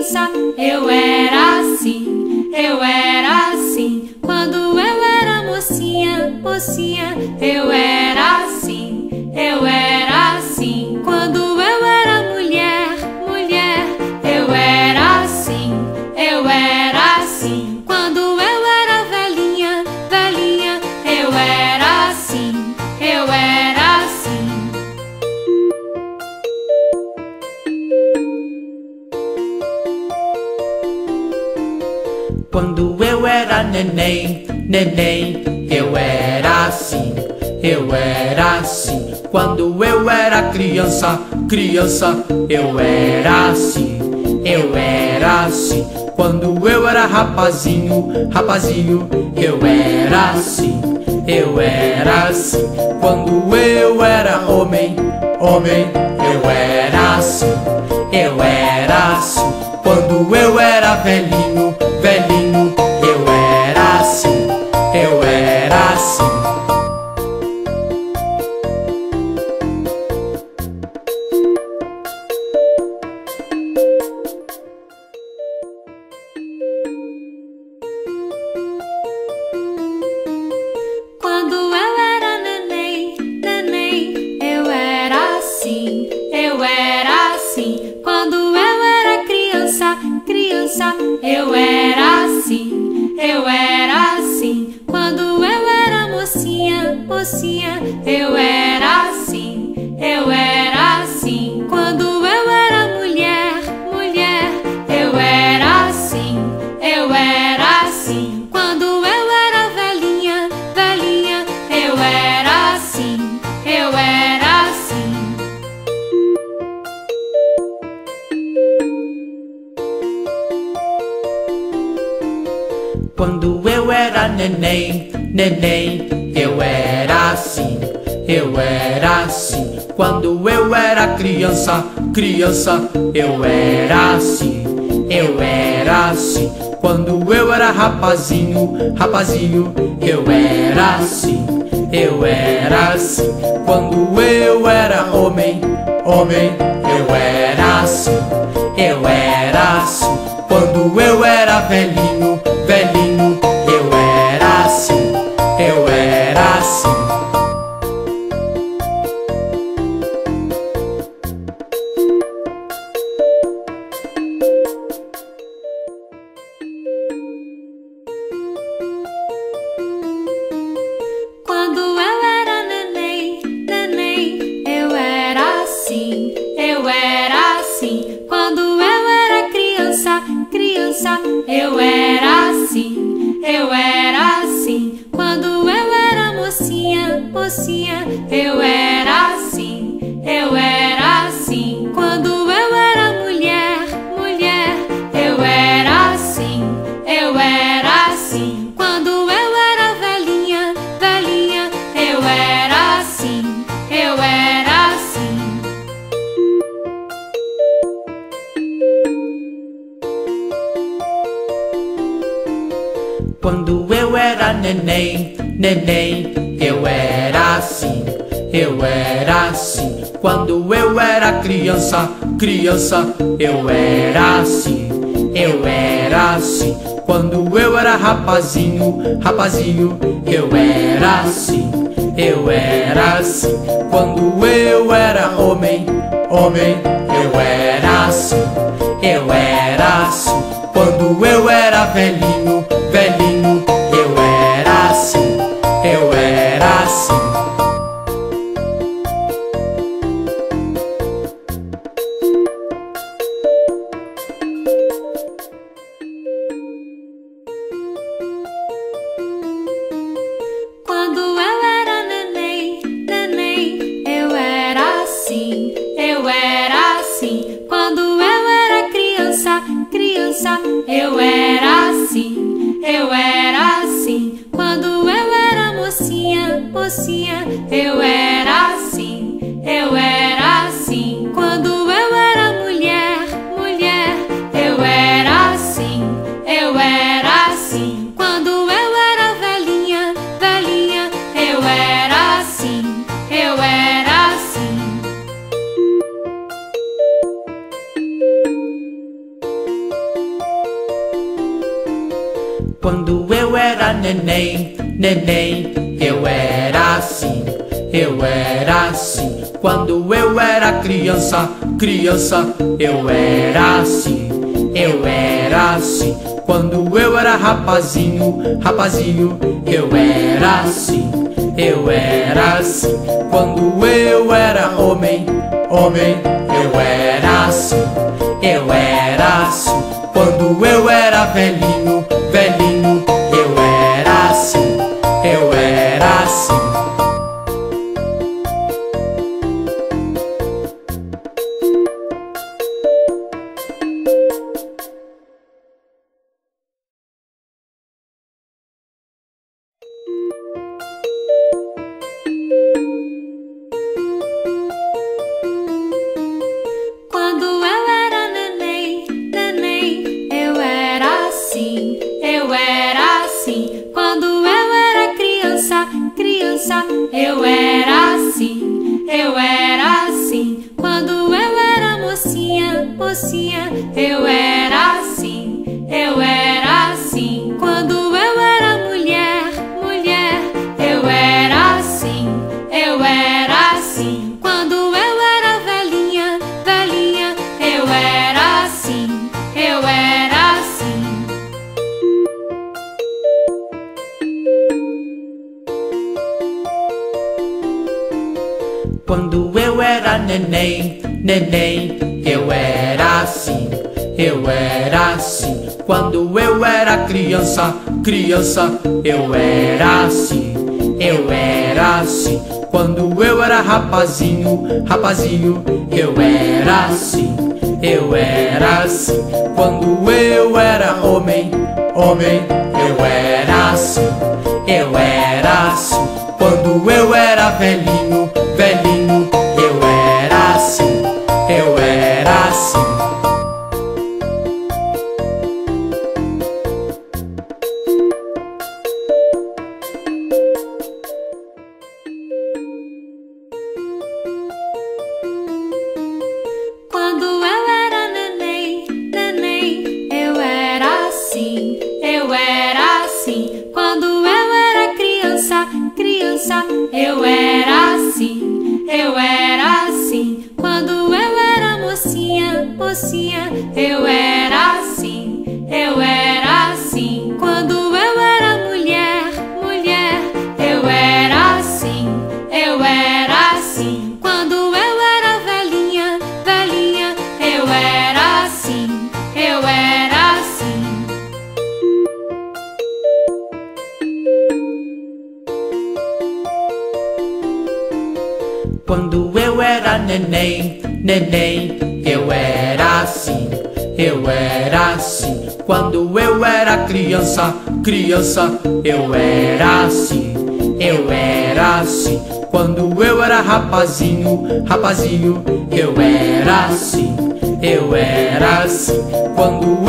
criança, eu era assim, eu era assim. Quando eu era mocinha, mocinha, eu era assim, eu era assim. Quando eu era mulher, mulher, eu era assim, eu era assim. Quando eu era velhinha, velhinha, eu era assim, eu era assim. Quando eu era neném, neném, eu era assim, eu era assim. Quando eu era criança, criança, eu era assim, eu era assim. Quando eu era rapazinho, rapazinho, eu era assim, eu era assim. Quando eu era homem, homem, eu era assim, eu era assim. Quando eu era velhinho, velhinho, eu era assim, eu era assim. Quando eu era neném, neném, eu era assim, eu era assim. Quando eu era criança, criança, eu era assim, eu era assim. Quando eu era mocinha, mocinha, eu era assim, eu era assim. Quando eu era mulher, mulher, eu era assim, eu era assim. Quando eu era velhinha, velhinha, eu era assim, eu era assim. Quando eu era neném, neném, eu era assim, eu era assim. Quando eu era criança, criança, eu era assim, eu era assim. Quando eu era rapazinho, rapazinho, eu era assim, eu era assim. Quando eu era homem, homem, eu era assim, eu era assim. Quando eu era velhinho, velhinho, eu era assim, eu era assim. Quando eu era neném, neném, eu era assim, eu era assim. Quando eu era criança, criança, eu era assim, eu era assim. Quando eu era mocinha, mocinha, eu era assim, eu era assim. Quando eu era mulher, mulher, eu era assim, eu era assim. Quando eu era velhinha, velhinha, eu era assim, eu era assim. Quando eu era neném, neném, eu era assim, eu era assim. Quando eu era criança, criança, eu era assim, eu era assim. Quando eu era rapazinho, rapazinho, eu era assim, eu era assim. Quando eu era homem, homem, eu era assim, eu era assim. Quando eu era velhinho, velhinho, eu era assim, eu era assim. Quando eu era neném, neném, eu era assim, eu era assim. Quando eu era criança, criança, eu era assim, eu era assim. Quando eu era mocinha, mocinha, eu era assim, eu era assim. Quando eu era mulher, mulher, eu era assim, eu era assim. Quando eu era velhinha, velhinha, eu era assim, eu era assim. Quando eu era neném, neném, eu era assim, eu era assim. Quando eu era criança, criança, eu era assim, eu era assim. Quando eu era rapazinho, rapazinho, eu era assim, eu era assim. Quando eu era homem, homem, eu era assim, eu era assim. Quando eu era velhinho, velhinho, eu era assim, eu era assim. Quando eu era neném, neném, eu era assim, eu era assim. Quando eu era criança, criança, eu era assim, eu era assim. Quando eu era mocinha, mocinha, eu era assim, eu era assim. Quando eu era mulher, mulher, eu era assim, eu era assim. Quando eu era velhinha, velhinha, eu era assim, eu era assim. Quando eu era neném, neném, eu era assim, eu era assim. Quando eu era criança, criança, eu era assim, eu era assim. Quando eu era rapazinho, rapazinho, eu era assim, eu era assim. Quando eu era homem, homem, eu era assim, eu era assim. Quando eu era velhinho, velhinho, eu era assim, eu era assim. Quando eu era neném, neném, eu era assim, eu era assim. Quando eu era criança, criança, eu era assim, eu era assim. Quando eu era mocinha, mocinha, eu era assim, eu era assim. Quando eu era mulher, mulher, eu era assim, eu era assim. Quando eu era velhinha, velhinha, eu era assim, eu era assim. Quando eu era neném, neném, eu era assim, eu era assim. Quando eu era criança, criança, eu era assim, eu era assim. Quando eu era rapazinho, rapazinho, eu era assim, eu era assim. Quando